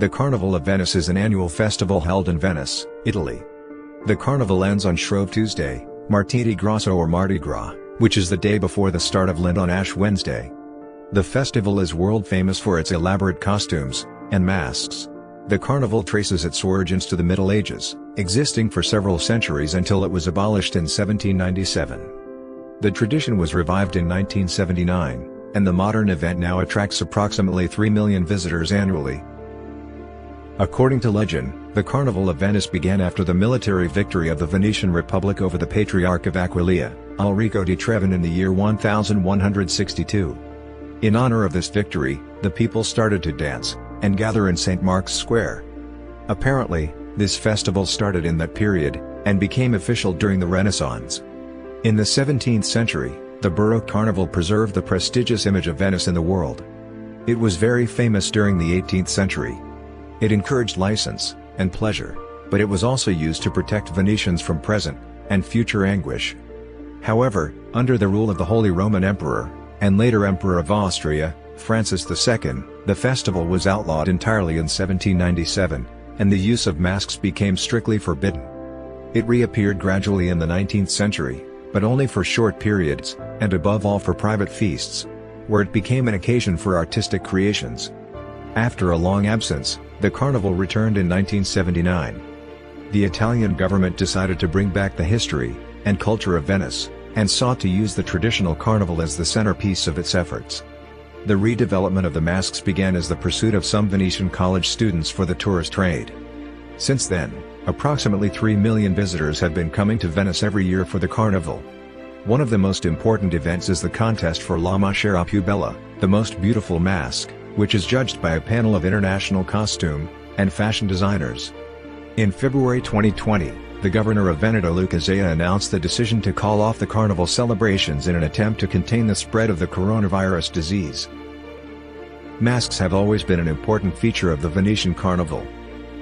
The Carnival of Venice is an annual festival held in Venice, Italy. The carnival ends on Shrove Tuesday, Martedì Grasso or Mardi Gras, which is the day before the start of Lent on Ash Wednesday. The festival is world famous for its elaborate costumes and masks. The carnival traces its origins to the Middle Ages, existing for several centuries until it was abolished in 1797. The tradition was revived in 1979, and the modern event now attracts approximately 3 million visitors annually. According to legend, the Carnival of Venice began after the military victory of the Venetian Republic over the Patriarch of Aquileia, Ulrico di Treviso in the year 1162. In honor of this victory, the people started to dance and gather in St. Mark's Square. Apparently, this festival started in that period, and became official during the Renaissance. In the 17th century, the Baroque Carnival preserved the prestigious image of Venice in the world. It was very famous during the 18th century. It encouraged license and pleasure, but it was also used to protect Venetians from present and future anguish. However, under the rule of the Holy Roman Emperor, and later Emperor of Austria, Francis II, the festival was outlawed entirely in 1797, and the use of masks became strictly forbidden. It reappeared gradually in the 19th century, but only for short periods, and above all for private feasts, where it became an occasion for artistic creations. After a long absence, the carnival returned in 1979. The Italian government decided to bring back the history and culture of Venice, and sought to use the traditional carnival as the centerpiece of its efforts. The redevelopment of the masks began as the pursuit of some Venetian college students for the tourist trade. Since then, approximately 3 million visitors have been coming to Venice every year for the carnival. One of the most important events is the contest for La Maschera più bella, the most beautiful mask, which is judged by a panel of international costume and fashion designers. In February 2020, the governor of Veneto Luca Zaia announced the decision to call off the carnival celebrations in an attempt to contain the spread of the coronavirus disease. Masks have always been an important feature of the Venetian carnival.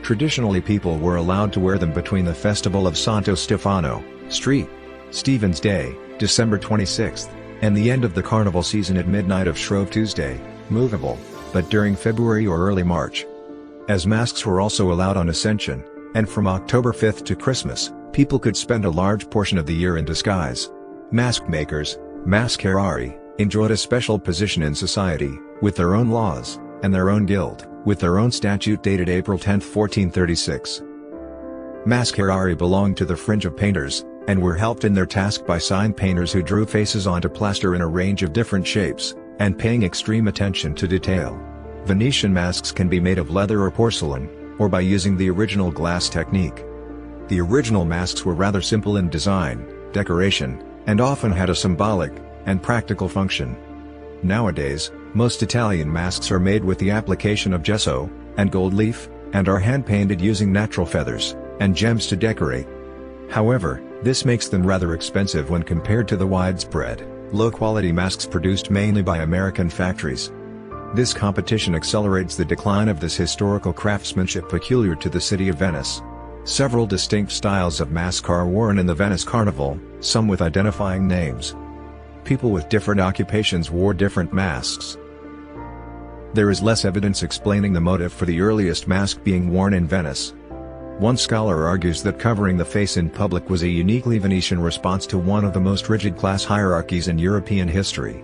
Traditionally, people were allowed to wear them between the festival of Santo Stefano, St. Stephen's Day, December 26th, and the end of the carnival season at midnight of Shrove Tuesday, movable, but during February or early March. As masks were also allowed on Ascension, and from October 5th to Christmas, people could spend a large portion of the year in disguise. Mask makers, mascherari, enjoyed a special position in society, with their own laws, and their own guild, with their own statute dated April 10, 1436. Mascherari belonged to the fringe of painters, and were helped in their task by sign painters who drew faces onto plaster in a range of different shapes, and paying extreme attention to detail. Venetian masks can be made of leather or porcelain, or by using the original glass technique. The original masks were rather simple in design, decoration, and often had a symbolic and practical function. Nowadays, most Italian masks are made with the application of gesso and gold leaf, and are hand-painted using natural feathers and gems to decorate. However, this makes them rather expensive when compared to the widespread, low-quality masks produced mainly by American factories. This competition accelerates the decline of this historical craftsmanship peculiar to the city of Venice. Several distinct styles of mask are worn in the Venice Carnival, some with identifying names. People with different occupations wore different masks. There is less evidence explaining the motive for the earliest mask being worn in Venice. One scholar argues that covering the face in public was a uniquely Venetian response to one of the most rigid class hierarchies in European history.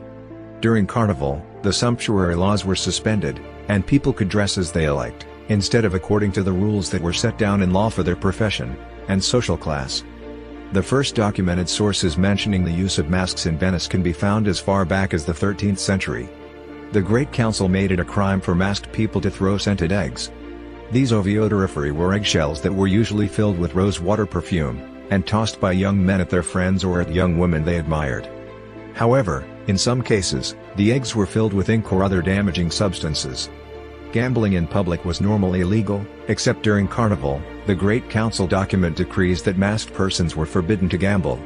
During Carnival, the sumptuary laws were suspended, and people could dress as they liked, instead of according to the rules that were set down in law for their profession and social class. The first documented sources mentioning the use of masks in Venice can be found as far back as the 13th century. The Great Council made it a crime for masked people to throw scented eggs. These oviodoriferi were eggshells that were usually filled with rose water perfume, and tossed by young men at their friends or at young women they admired. However, in some cases, the eggs were filled with ink or other damaging substances. Gambling in public was normally illegal, except during Carnival. The Great Council document decrees that masked persons were forbidden to gamble.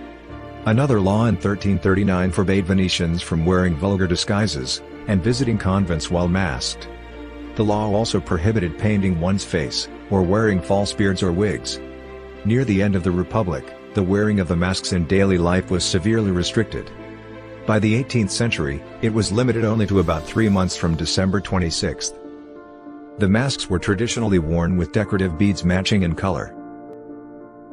Another law in 1339 forbade Venetians from wearing vulgar disguises, and visiting convents while masked. The law also prohibited painting one's face, or wearing false beards or wigs. Near the end of the Republic, the wearing of the masks in daily life was severely restricted. By the 18th century, it was limited only to about 3 months from December 26th. The masks were traditionally worn with decorative beads matching in color.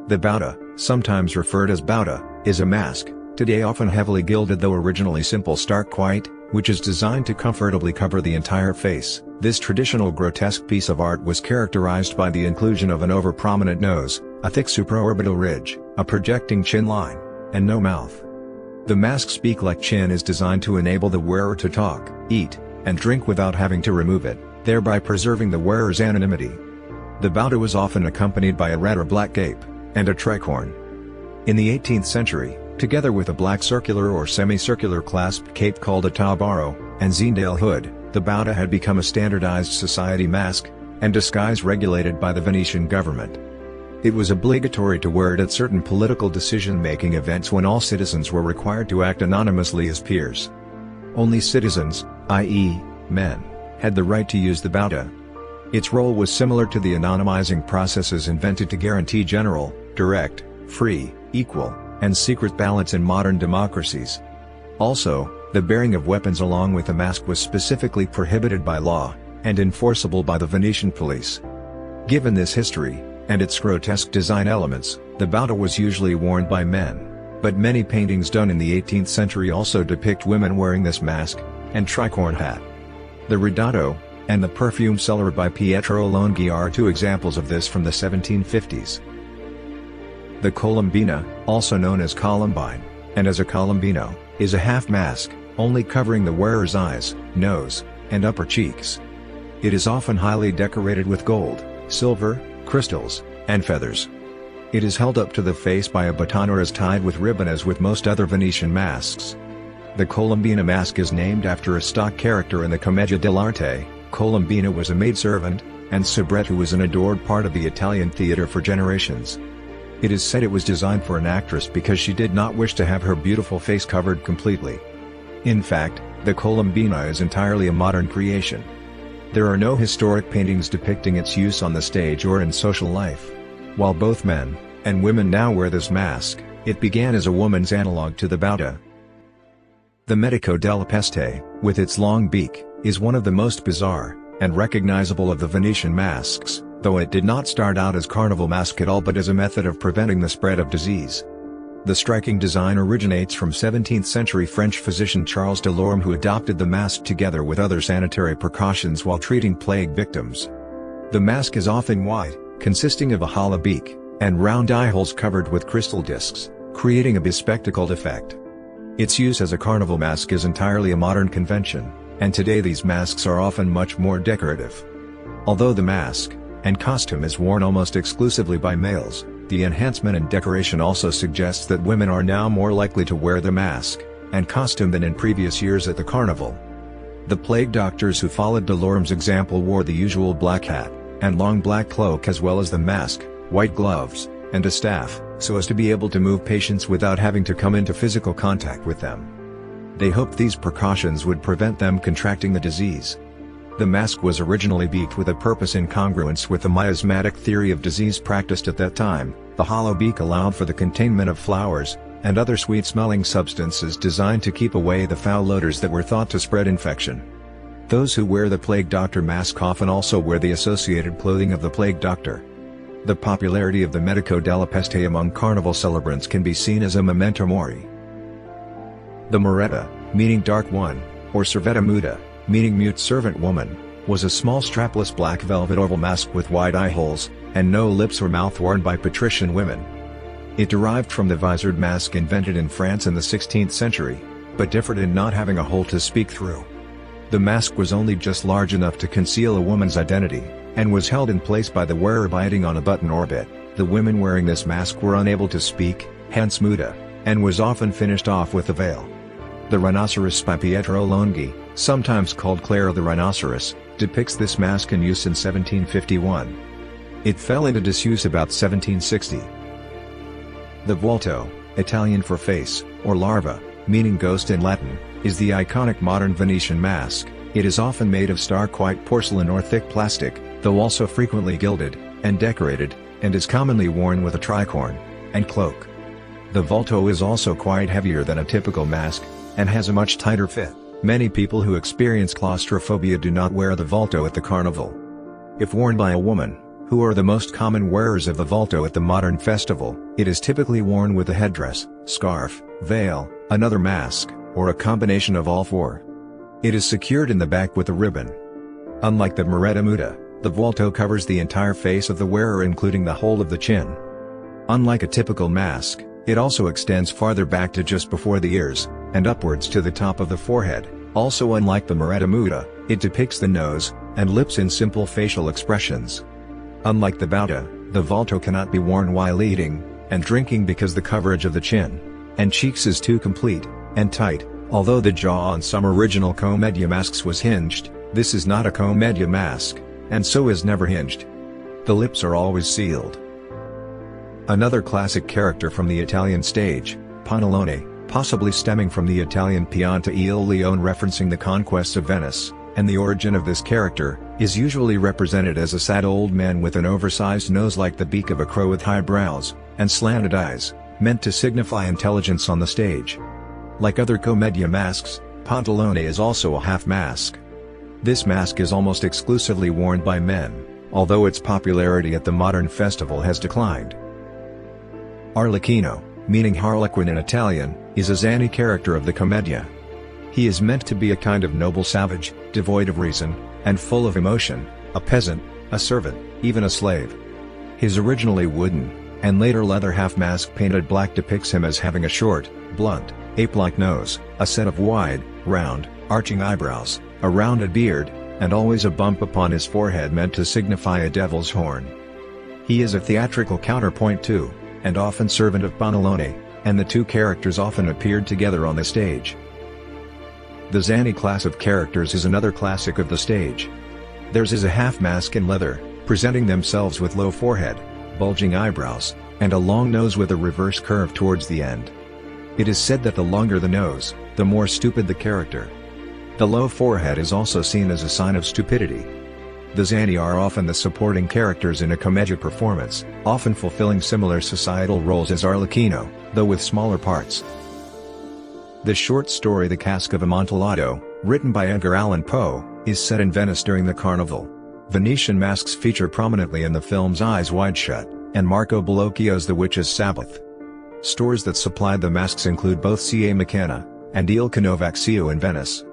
The bauta, sometimes referred as bauta, is a mask, today often heavily gilded though originally simple stark white, which is designed to comfortably cover the entire face. This traditional grotesque piece of art was characterized by the inclusion of an over-prominent nose, a thick supraorbital ridge, a projecting chin line, and no mouth. The mask's beak-like chin is designed to enable the wearer to talk, eat, and drink without having to remove it, thereby preserving the wearer's anonymity. The bauta was often accompanied by a red or black cape, and a tricorn. In the 18th century, together with a black circular or semicircular clasped cape called a tabarro, and Zinedale hood, the bauta had become a standardized society mask, and disguise regulated by the Venetian government. It was obligatory to wear it at certain political decision-making events when all citizens were required to act anonymously as peers. Only citizens, i.e., men, had the right to use the bauta. Its role was similar to the anonymizing processes invented to guarantee general, direct, free, equal, and secret ballots in modern democracies. Also, the bearing of weapons along with the mask was specifically prohibited by law, and enforceable by the Venetian police. Given this history, and its grotesque design elements, the bauta was usually worn by men, but many paintings done in the 18th century also depict women wearing this mask, and tricorn hat. The Ridotto, and the perfume celebrated by Pietro Longhi are two examples of this from the 1750s. The colombina, also known as columbine, and as a colombino, is a half mask, only covering the wearer's eyes, nose, and upper cheeks. It is often highly decorated with gold, silver, crystals, and feathers. It is held up to the face by a baton or is tied with ribbon as with most other Venetian masks. The colombina mask is named after a stock character in the Commedia dell'arte. Colombina was a maidservant, and soubrette was an adored part of the Italian theater for generations. It is said it was designed for an actress because she did not wish to have her beautiful face covered completely. In fact, the colombina is entirely a modern creation. There are no historic paintings depicting its use on the stage or in social life. While both men and women now wear this mask, it began as a woman's analog to the bauta. The Medico della Peste, with its long beak, is one of the most bizarre and recognizable of the Venetian masks, though it did not start out as carnival mask at all but as a method of preventing the spread of disease. The striking design originates from 17th-century French physician Charles Delorme, who adopted the mask together with other sanitary precautions while treating plague victims. The mask is often white, consisting of a hollow beak, and round eye holes covered with crystal discs, creating a bespectacled effect. Its use as a carnival mask is entirely a modern convention, and today these masks are often much more decorative. Although the mask and costume is worn almost exclusively by males, the enhancement and decoration also suggests that women are now more likely to wear the mask and costume than in previous years at the carnival. The plague doctors who followed Delorme's example wore the usual black hat and long black cloak as well as the mask, white gloves, and a staff, so as to be able to move patients without having to come into physical contact with them. They hoped these precautions would prevent them contracting the disease. The mask was originally beaked with a purpose in congruence with the miasmatic theory of disease practiced at that time. The hollow beak allowed for the containment of flowers and other sweet-smelling substances designed to keep away the foul odors that were thought to spread infection. Those who wear the plague doctor mask often also wear the associated clothing of the plague doctor. The popularity of the Medico della Peste among carnival celebrants can be seen as a memento mori. The Moretta, meaning dark one, or servetta muta, meaning mute servant woman, was a small strapless black velvet oval mask with wide eye holes, and no lips or mouth worn by patrician women. It derived from the visored mask invented in France in the 16th century, but differed in not having a hole to speak through. The mask was only just large enough to conceal a woman's identity, and was held in place by the wearer by hitting on a button or bit. The women wearing this mask were unable to speak, hence muta, and was often finished off with a veil. The Rhinoceros by Pietro Longhi, sometimes called Claire the Rhinoceros, depicts this mask in use in 1751. It fell into disuse about 1760. The volto, Italian for face, or larva, meaning ghost in Latin, is the iconic modern Venetian mask. It is often made of stark white porcelain or thick plastic, though also frequently gilded and decorated, and is commonly worn with a tricorn and cloak. The volto is also quite heavier than a typical mask, and has a much tighter fit. Many people who experience claustrophobia do not wear the volto at the carnival. If worn by a woman, who are the most common wearers of the volto at the modern festival, it is typically worn with a headdress, scarf, veil, another mask, or a combination of all four. It is secured in the back with a ribbon. Unlike the Maretta Muta, the volto covers the entire face of the wearer including the whole of the chin. Unlike a typical mask, it also extends farther back to just before the ears, and upwards to the top of the forehead. Also unlike the Maretta Muta, it depicts the nose and lips in simple facial expressions. Unlike the Bauta, the volto cannot be worn while eating and drinking because the coverage of the chin and cheeks is too complete and tight. Although the jaw on some original commedia masks was hinged, this is not a commedia mask, and so is never hinged. The lips are always sealed. Another classic character from the Italian stage, Panettone, possibly stemming from the Italian Pianta il Leone referencing the conquests of Venice, and the origin of this character, is usually represented as a sad old man with an oversized nose like the beak of a crow with high brows, and slanted eyes, meant to signify intelligence on the stage. Like other commedia masks, Panettone is also a half mask. This mask is almost exclusively worn by men, although its popularity at the modern festival has declined. Arlecchino, meaning harlequin in Italian, is a zany character of the commedia. He is meant to be a kind of noble savage, devoid of reason, and full of emotion, a peasant, a servant, even a slave. His originally wooden, and later leather half-mask painted black depicts him as having a short, blunt, ape-like nose, a set of wide, round, arching eyebrows, a rounded beard, and always a bump upon his forehead meant to signify a devil's horn. He is a theatrical counterpoint to, and often servant of Panettone, and the two characters often appeared together on the stage. The zany class of characters is another classic of the stage. Theirs is a half-mask in leather, presenting themselves with low forehead, bulging eyebrows, and a long nose with a reverse curve towards the end. It is said that the longer the nose, the more stupid the character. The low forehead is also seen as a sign of stupidity. The zany are often the supporting characters in a commedia performance, often fulfilling similar societal roles as Arlecchino, though with smaller parts. The short story The Cask of Amontillado, written by Edgar Allan Poe, is set in Venice during the Carnival. Venetian masks feature prominently in the film's Eyes Wide Shut, and Marco Bellocchio's The Witch's Sabbath. Stores that supplied the masks include both C.A. McKenna and Il Canovaccio in Venice.